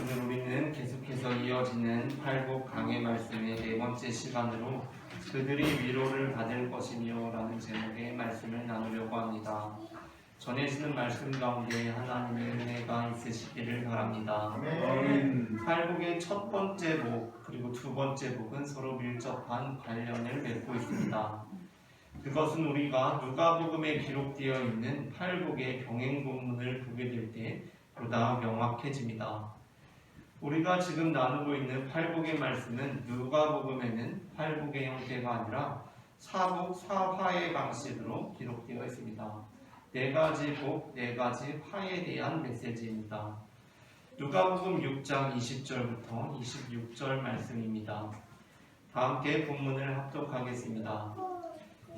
오늘 우리는 계속해서 이어지는 팔복 강해 말씀의 네 번째 시간으로 그들이 위로를 받을 것이며 라는 제목의 말씀을 나누려고 합니다. 전해지는 말씀 가운데 하나님의 은혜가 있으시기를 바랍니다. 아멘. 팔복의 첫 번째 복 그리고 두 번째 복은 서로 밀접한 관련을 맺고 있습니다. 그것은 우리가 누가복음에 기록되어 있는 팔복의 병행 본문을 보게 될 때 보다 명확해집니다. 우리가 지금 나누고 있는 팔복의 말씀은 누가복음에는 팔복의 형태가 아니라 사복, 사화의 방식으로 기록되어 있습니다. 네 가지 복, 네 가지 화에 대한 메시지입니다. 누가복음 6장 20절부터 26절 말씀입니다. 다 함께 본문을 합독하겠습니다.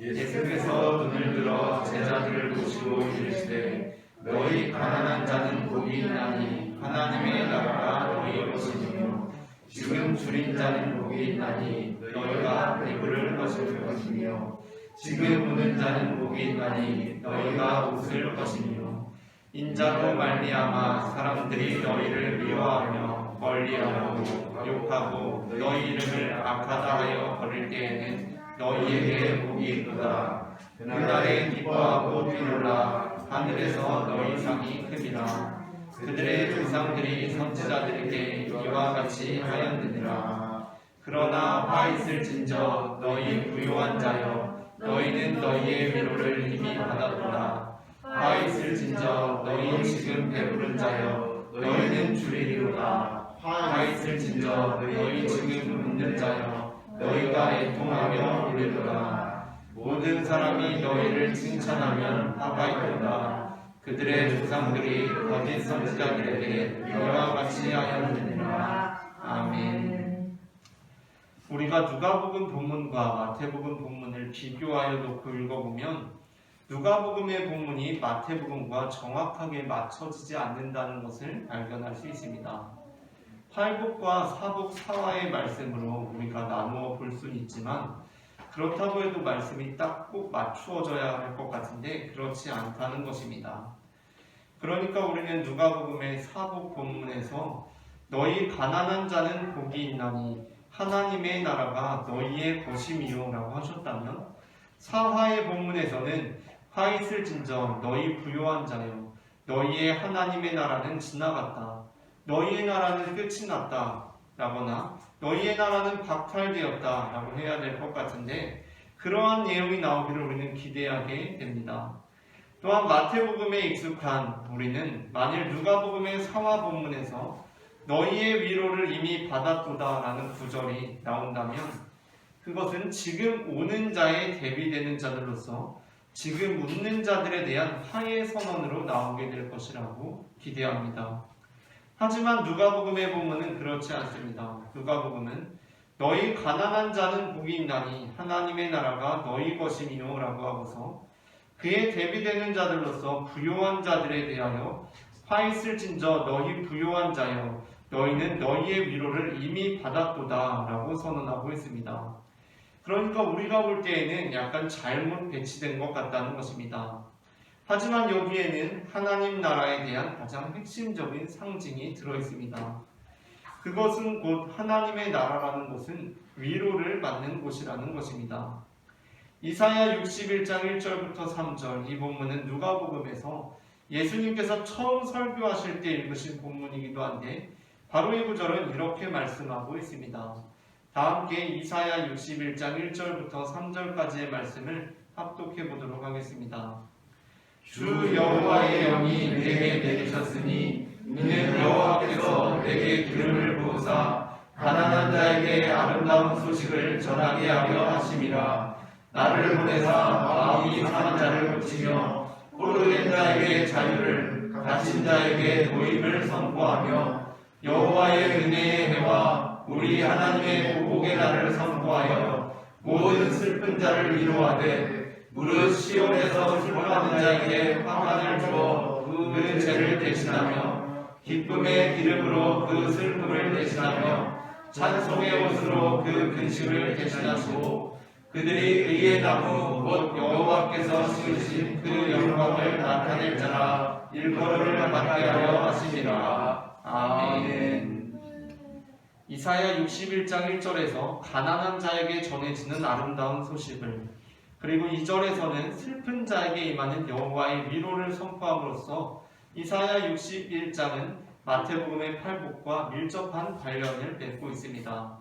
예수께서 눈을 들어 제자들을 보시고 이르시되 너희 가난한 자는 복이 있나니 하나님의 나라가 너희 것이며 지금 줄인 자는 복이 있나니 너희가 배부를 것이며 지금 우는 자는 복이 있나니 너희가 웃을 것이며 인자로 말미암아 사람들이 너희를 미워하며 멀리하고 욕하고 너희 이름을 악하다 하여 버릴 때에는 너희에게 복이 있도다. 그날에 기뻐하고 뛰놀라. 하늘에서 너희 상이 큼이라. 그들의 조상들이 선지자들에게 이와 같이 하였느니라. 그러나 화 있을진저 너희 부요한 자여 너희는 너희의 위로를 이미 받았도다. 화 있을진저 너희 지금 배부른 자여 너희는 줄이리로다. 화 있을진저 너희 지금 웃는 자여 너희가 애통하며 울리도다. 모든 사람이 너희를 칭찬하면 화가 있도다. 그들의 조상들이 거짓 선지자들에게 이와 같이 하였느니라. 아멘. 우리가 누가복음 본문과 마태복음 본문을 비교하여 놓고 읽어보면 누가복음의 본문이 마태복음과 정확하게 맞춰지지 않는다는 것을 발견할 수 있습니다. 팔복과 사복, 사화의 말씀으로 우리가 나누어 볼 수는 있지만 그렇다고 해도 말씀이 딱 꼭 맞추어져야 할 것 같은데 그렇지 않다는 것입니다. 그러니까 우리는 누가복음의 사복 본문에서 너희 가난한 자는 복이 있나니 하나님의 나라가 너희의 것이미요 라고 하셨다면 사화의 본문에서는 화 있을진저 너희 부요한 자여 너희의 하나님의 나라는 지나갔다. 너희의 나라는 끝이 났다 라거나 너희의 나라는 박탈되었다 라고 해야 될 것 같은데 그러한 내용이 나오기를 우리는 기대하게 됩니다. 또한 마태복음에 익숙한 우리는 만일 누가복음의 사화 본문에서 너희의 위로를 이미 받았도다 라는 구절이 나온다면 그것은 지금 오는 자에 대비되는 자들로서 지금 웃는 자들에 대한 화해 선언으로 나오게 될 것이라고 기대합니다. 하지만 누가복음의 본문은 그렇지 않습니다. 누가복음은 너희 가난한 자는 복이 있나니 하나님의 나라가 너희 것이니요 라고 하고서 그에 대비되는 자들로서 부요한 자들에 대하여 화 있을진저 너희 부요한 자여 너희는 너희의 위로를 이미 받았도다 라고 선언하고 있습니다. 그러니까 우리가 볼 때에는 약간 잘못 배치된 것 같다는 것입니다. 하지만 여기에는 하나님 나라에 대한 가장 핵심적인 상징이 들어있습니다. 그것은 곧 하나님의 나라라는 곳은 위로를 받는 곳이라는 것입니다. 이사야 61장 1절부터 3절 이 본문은 누가복음에서 예수님께서 처음 설교하실 때 읽으신 본문이기도 한데 바로 이 구절은 이렇게 말씀하고 있습니다. 다 함께 이사야 61장 1절부터 3절까지의 말씀을 합독해 보도록 하겠습니다. 주 여호와의 영이 내게 내리셨으니 이는 여호와께서 내게 기름을 부으사 가난한 자에게 아름다운 소식을 전하게 하려 하심이라. 나를 보내사 마음이 상한 자를 고치며 포로된 자에게 자유를 갇힌 자에게 도입을 선포하며 여호와의 은혜의 해와 우리 하나님의 보복의 날을 선포하여 모든 슬픈 자를 위로하되 무릇 시온에서 슬퍼하는 자에게 평안을 주어 그 죄를 대신하며 기쁨의 기름으로 그 슬픔을 대신하며 찬송의 옷으로 그 근심을 대신하시고 그들이 의의 나무 곧 여호와께서 심으신 그 영광을 나타낼 자라 일컬음을 받게 하려 하심이라. 아멘. 이사야 61장 1절에서 가난한 자에게 전해지는 아름다운 소식을, 그리고 2절에서는 슬픈 자에게 임하는 여호와의 위로를 선포함으로써 이사야 61장은 마태복음의 팔복과 밀접한 관련을 맺고 있습니다.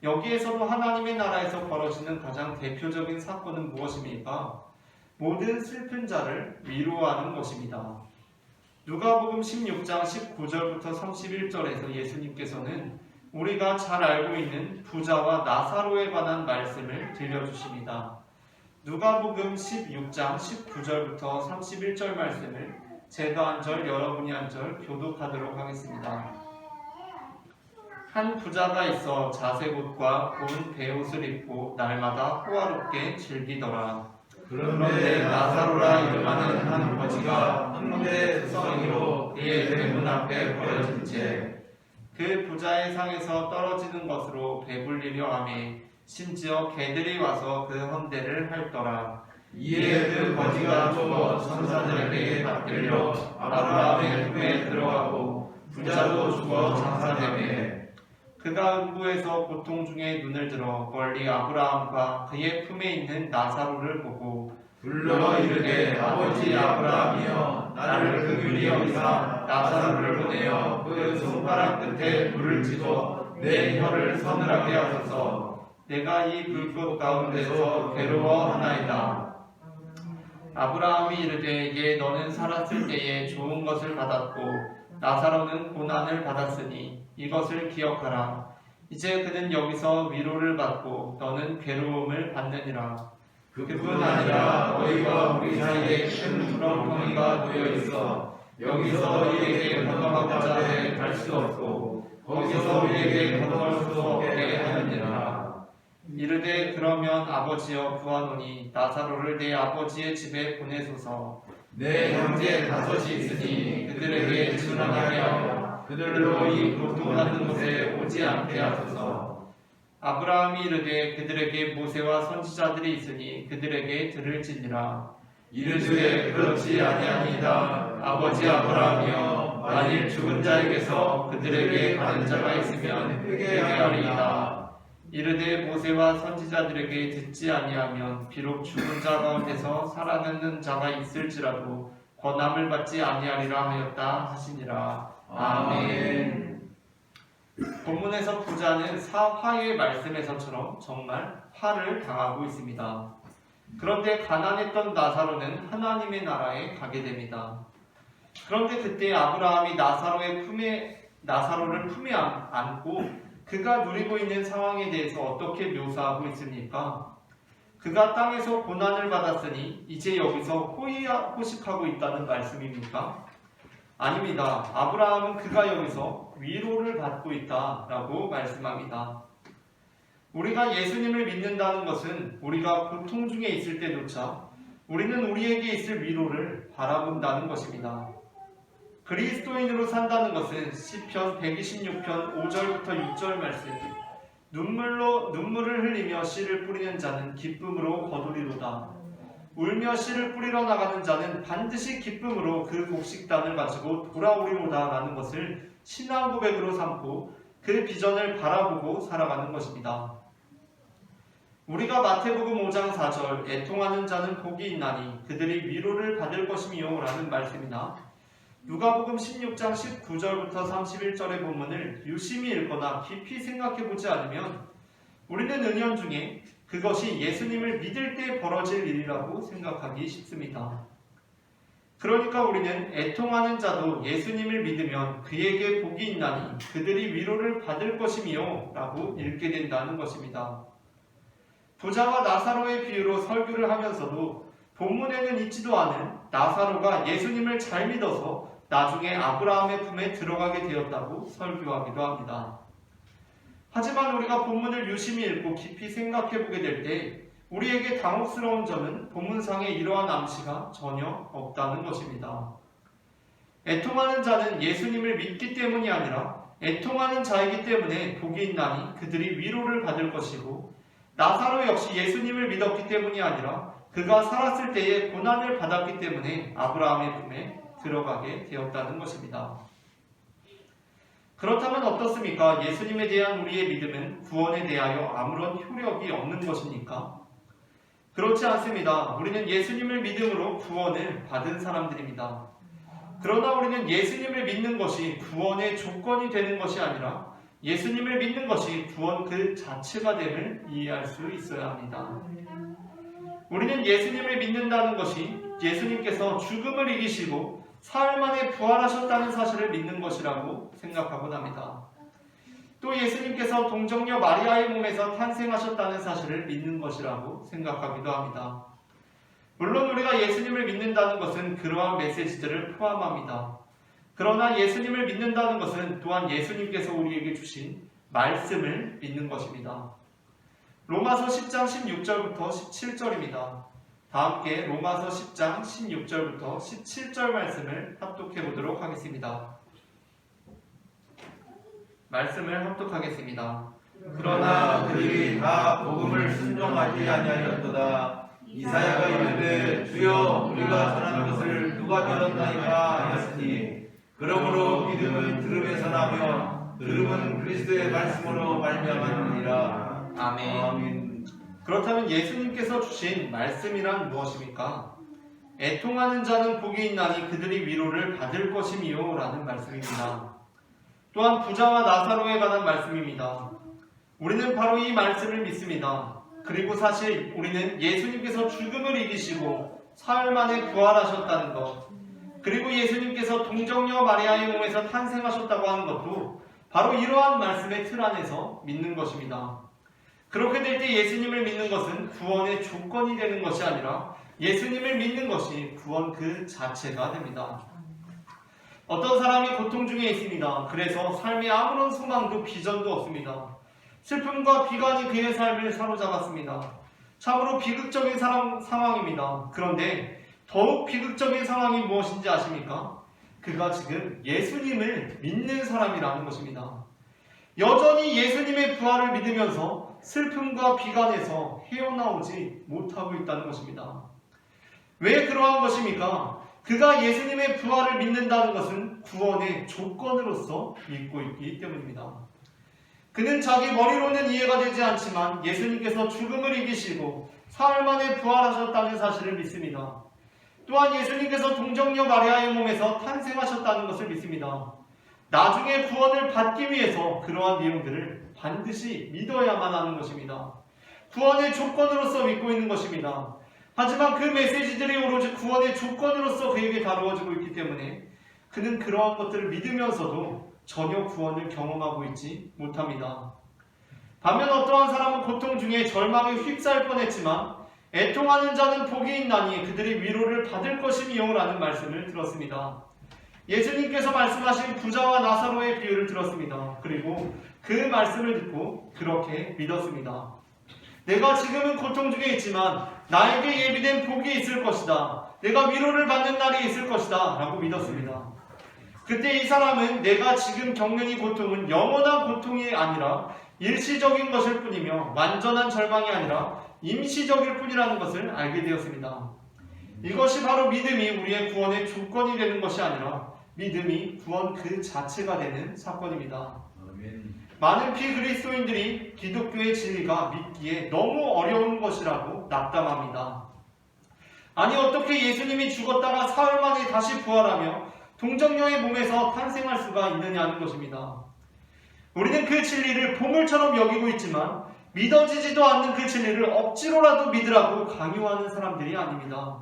여기에서도 하나님의 나라에서 벌어지는 가장 대표적인 사건은 무엇입니까? 모든 슬픈 자를 위로하는 것입니다. 누가복음 16장 19절부터 31절에서 예수님께서는 우리가 잘 알고 있는 부자와 나사로에 관한 말씀을 들려주십니다. 누가복음 16장 19절부터 31절 말씀을 제가 한 절, 여러분이 한 절 교독하도록 하겠습니다. 한 부자가 있어 자색 옷과 고운 베옷을 입고 날마다 호화롭게 즐기더라. 그런데 나사로라 이름하는 한 거지가 한문대 투성이로 그의 대문 앞에 버려진 채 그 부자의 상에서 떨어지는 것으로 배불리며 하며 심지어 개들이 와서 그 헌대를 핥더라. 이에 그 거지가 죽어 천사들에게 받들려 아브라함의 품에 들어가고 부자도 죽어 장사되매 그가 음부에서 고통 중에 눈을 들어 멀리 아브라함과 그의 품에 있는 나사로를 보고 불러 이르되 아버지 아브라함이여 나를 긍휼히 여기사 나사로를 보내어 그 손가락 끝에 불을 지져 내 혀를 서늘하게 하소서. 내가 이 불꽃 가운데서 괴로워하나이다. 아브라함이 이르되 예 너는 살았을 때에 좋은 것을 받았고 나사로는 고난을 받았으니 이것을 기억하라. 이제 그는 여기서 위로를 받고 너는 괴로움을 받느니라. 그뿐 아니라 너희와 우리 사이에 큰 구렁텅이가 놓여 있어 여기서 우리에게 건너가고자 해 갈 수 없고 거기서 우리에게 건너갈 수 없게 하느니라. 이르되 그러면 아버지여 구하노니 나사로를 내 아버지의 집에 보내소서. 내 형제 5이 있으니 그들에게 증언하게 하여 그들로 이 고통받는 곳에 오지 않게 하소서. 아브라함이 이르되 그들에게 모세와 선지자들이 있으니 그들에게 들을지니라. 이르되 그렇지 아니하니이다. 아버지 아브라함이여 만일 죽은 자에게서 그들에게 가는 자가 있으면 회개하리이다. 이르되 모세와 선지자들에게 듣지 아니하면 비록 죽은 자 가운데서 살아남는 자가 있을지라도 권함을 받지 아니하리라 하였다 하시니라. 아멘. 본문에서 부자는 사화의 말씀에서처럼 정말 화를 당하고 있습니다. 그런데 가난했던 나사로는 하나님의 나라에 가게 됩니다. 그런데 그때 아브라함이 나사로를 품에 안고 그가 누리고 있는 상황에 대해서 어떻게 묘사하고 있습니까? 그가 땅에서 고난을 받았으니 이제 여기서 호식하고 있다는 말씀입니까? 아닙니다. 아브라함은 그가 여기서 위로를 받고 있다라고 말씀합니다. 우리가 예수님을 믿는다는 것은 우리가 고통 중에 있을 때조차 우리는 우리에게 있을 위로를 바라본다는 것입니다. 그리스도인으로 산다는 것은 시편 126편 5절부터 6절 말씀 눈물을 흘리며 씨를 뿌리는 자는 기쁨으로 거두리로다. 울며 씨를 뿌리러 나가는 자는 반드시 기쁨으로 그 곡식단을 가지고 돌아오리로다 라는 것을 신앙 고백으로 삼고 그 비전을 바라보고 살아가는 것입니다. 우리가 마태복음 5장 4절 애통하는 자는 복이 있나니 그들이 위로를 받을 것이미요 라는 말씀이나 누가복음 16장 19절부터 31절의 본문을 유심히 읽거나 깊이 생각해보지 않으면 우리는 은연중에 그것이 예수님을 믿을 때 벌어질 일이라고 생각하기 쉽습니다. 그러니까 우리는 애통하는 자도 예수님을 믿으면 그에게 복이 있나니 그들이 위로를 받을 것이미요 라고 읽게 된다는 것입니다. 부자와 나사로의 비유로 설교를 하면서도 본문에는 있지도 않은 나사로가 예수님을 잘 믿어서 나중에 아브라함의 품에 들어가게 되었다고 설교하기도 합니다. 하지만 우리가 본문을 유심히 읽고 깊이 생각해보게 될 때 우리에게 당혹스러운 점은 본문상에 이러한 암시가 전혀 없다는 것입니다. 애통하는 자는 예수님을 믿기 때문이 아니라 애통하는 자이기 때문에 복이 있나니 그들이 위로를 받을 것이고 나사로 역시 예수님을 믿었기 때문이 아니라 그가 살았을 때에 고난을 받았기 때문에 아브라함의 품에 들어가게 되었다는 것입니다. 그렇다면 어떻습니까? 예수님에 대한 우리의 믿음은 구원에 대하여 아무런 효력이 없는 것입니까? 그렇지 않습니다. 우리는 예수님을 믿음으로 구원을 받은 사람들입니다. 그러나 우리는 예수님을 믿는 것이 구원의 조건이 되는 것이 아니라 예수님을 믿는 것이 구원 그 자체가 됨을 이해할 수 있어야 합니다. 우리는 예수님을 믿는다는 것이 예수님께서 죽음을 이기시고 사흘 만에 부활하셨다는 사실을 믿는 것이라고 생각하곤 합니다. 또 예수님께서 동정녀 마리아의 몸에서 탄생하셨다는 사실을 믿는 것이라고 생각하기도 합니다. 물론 우리가 예수님을 믿는다는 것은 그러한 메시지들을 포함합니다. 그러나 예수님을 믿는다는 것은 또한 예수님께서 우리에게 주신 말씀을 믿는 것입니다. 로마서 10장 16절부터 17절입니다. 다 함께 로마서 10장 16절부터 17절 말씀을 합독해 보도록 하겠습니다. 말씀을 합독하겠습니다. 그러나 그들이 다 복음을 순종하지 아니하였도다. 이사야가 이르되 주여 우리가 전한 것을 누가 들었나이까 하였으니 그러므로 믿음은 들음에서 나며 들음은 그리스도의 말씀으로 말미암았느니라. 아멘. 그렇다면 예수님께서 주신 말씀이란 무엇입니까? 애통하는 자는 복이 있나니 그들이 위로를 받을 것이미요 라는 말씀입니다. 또한 부자와 나사로에 관한 말씀입니다. 우리는 바로 이 말씀을 믿습니다. 그리고 사실 우리는 예수님께서 죽음을 이기시고 사흘 만에 부활하셨다는 것, 그리고 예수님께서 동정녀 마리아의 몸에서 탄생하셨다고 하는 것도 바로 이러한 말씀의 틀 안에서 믿는 것입니다. 그렇게 될 때 예수님을 믿는 것은 구원의 조건이 되는 것이 아니라 예수님을 믿는 것이 구원 그 자체가 됩니다. 어떤 사람이 고통 중에 있습니다. 그래서 삶에 아무런 소망도 비전도 없습니다. 슬픔과 비관이 그의 삶을 사로잡았습니다. 참으로 비극적인 상황입니다. 그런데 더욱 비극적인 상황이 무엇인지 아십니까? 그가 지금 예수님을 믿는 사람이라는 것입니다. 여전히 예수님의 부활을 믿으면서 슬픔과 비관에서 헤어나오지 못하고 있다는 것입니다. 왜 그러한 것입니까? 그가 예수님의 부활을 믿는다는 것은 구원의 조건으로서 믿고 있기 때문입니다. 그는 자기 머리로는 이해가 되지 않지만 예수님께서 죽음을 이기시고 사흘 만에 부활하셨다는 사실을 믿습니다. 또한 예수님께서 동정녀 마리아의 몸에서 탄생하셨다는 것을 믿습니다. 나중에 구원을 받기 위해서 그러한 내용들을 반드시 믿어야만 하는 것입니다. 구원의 조건으로서 믿고 있는 것입니다. 하지만 그 메시지들이 오로지 구원의 조건으로서 그에게 다루어지고 있기 때문에 그는 그러한 것들을 믿으면서도 전혀 구원을 경험하고 있지 못합니다. 반면 어떠한 사람은 고통 중에 절망에 휩싸일 뻔했지만 애통하는 자는 복이 있나니 그들이 위로를 받을 것이미요 라는 말씀을 들었습니다. 예수님께서 말씀하신 부자와 나사로의 비유를 들었습니다. 그리고 그 말씀을 듣고 그렇게 믿었습니다. 내가 지금은 고통 중에 있지만 나에게 예비된 복이 있을 것이다. 내가 위로를 받는 날이 있을 것이다 라고 믿었습니다. 그때 이 사람은 내가 지금 겪는 이 고통은 영원한 고통이 아니라 일시적인 것일 뿐이며 완전한 절망이 아니라 임시적일 뿐이라는 것을 알게 되었습니다. 이것이 바로 믿음이 우리의 구원의 조건이 되는 것이 아니라 믿음이 구원 그 자체가 되는 사건입니다. 많은 비그리스도인들이 기독교의 진리가 믿기에 너무 어려운 것이라고 낙담합니다. 아니 어떻게 예수님이 죽었다가 사흘 만에 다시 부활하며 동정녀의 몸에서 탄생할 수가 있느냐는 것입니다. 우리는 그 진리를 보물처럼 여기고 있지만 믿어지지도 않는 그 진리를 억지로라도 믿으라고 강요하는 사람들이 아닙니다.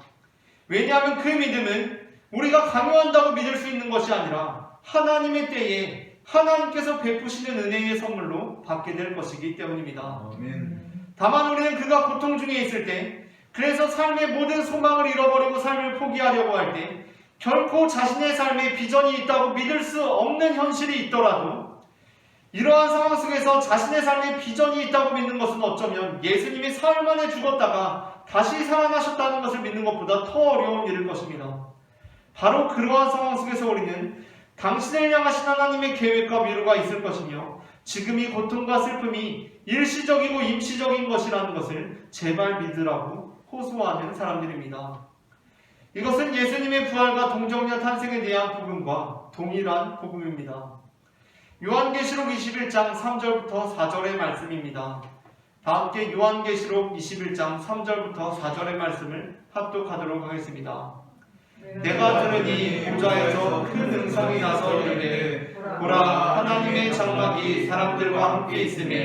왜냐하면 그 믿음은 우리가 강요한다고 믿을 수 있는 것이 아니라 하나님의 때에 하나님께서 베푸시는 은혜의 선물로 받게 될 것이기 때문입니다. 다만 우리는 그가 고통 중에 있을 때, 그래서 삶의 모든 소망을 잃어버리고 삶을 포기하려고 할 때 결코 자신의 삶에 비전이 있다고 믿을 수 없는 현실이 있더라도 이러한 상황 속에서 자신의 삶에 비전이 있다고 믿는 것은 어쩌면 예수님이 사흘 만에 죽었다가 다시 살아나셨다는 것을 믿는 것보다 더 어려운 일일 것입니다. 바로 그러한 상황 속에서 우리는 당신을 향하신 하나님의 계획과 위로가 있을 것이며 지금 이 고통과 슬픔이 일시적이고 임시적인 것이라는 것을 제발 믿으라고 호소하는 사람들입니다. 이것은 예수님의 부활과 동정녀 탄생에 대한 복음과 동일한 복음입니다. 요한계시록 21장 3절부터 4절의 말씀입니다. 다 함께 요한계시록 21장 3절부터 4절의 말씀을 합독하도록 하겠습니다. 내가 들으니 보좌에서 큰 음성이 나서 이르되 보라 하나님의 장막이 사람들과 함께 있으며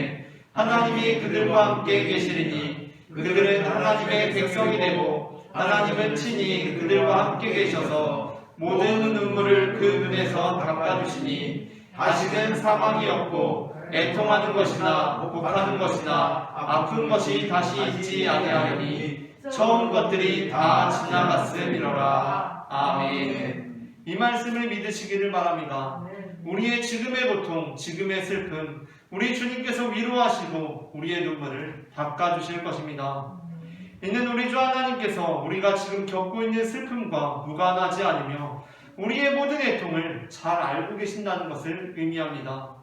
하나님이 그들과 함께 계시리니 그들은 하나님의 백성이 되고 하나님은 친히 그들과 함께 계셔서 모든 눈물을 그 눈에서 닦아주시니 다시는 사망이 없고 애통하는 것이나 목욕하는 것이나 아픈 것이 다시 있지 아니하리니 처음 것들이 다 지나갔음이로라. 아멘. 이 말씀을 믿으시기를 바랍니다. 우리의 지금의 고통, 지금의 슬픔, 우리 주님께서 위로하시고 우리의 눈물을 닦아주실 것입니다. 이는 우리 주 하나님께서 우리가 지금 겪고 있는 슬픔과 무관하지 않으며 우리의 모든 애통을 잘 알고 계신다는 것을 의미합니다.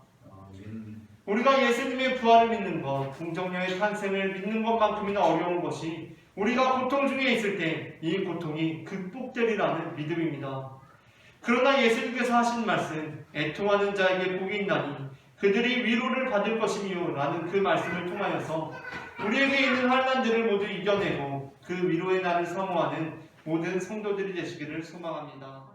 우리가 예수님의 부활을 믿는 것, 궁정녀의 탄생을 믿는 것만큼이나 어려운 것이 우리가 고통 중에 있을 때 이 고통이 극복되리라는 믿음입니다. 그러나 예수님께서 하신 말씀, 애통하는 자에게 복이 있나니 그들이 위로를 받을 것이며 라는 그 말씀을 통하여서 우리에게 있는 환난들을 모두 이겨내고 그 위로의 날을 사모하는 모든 성도들이 되시기를 소망합니다.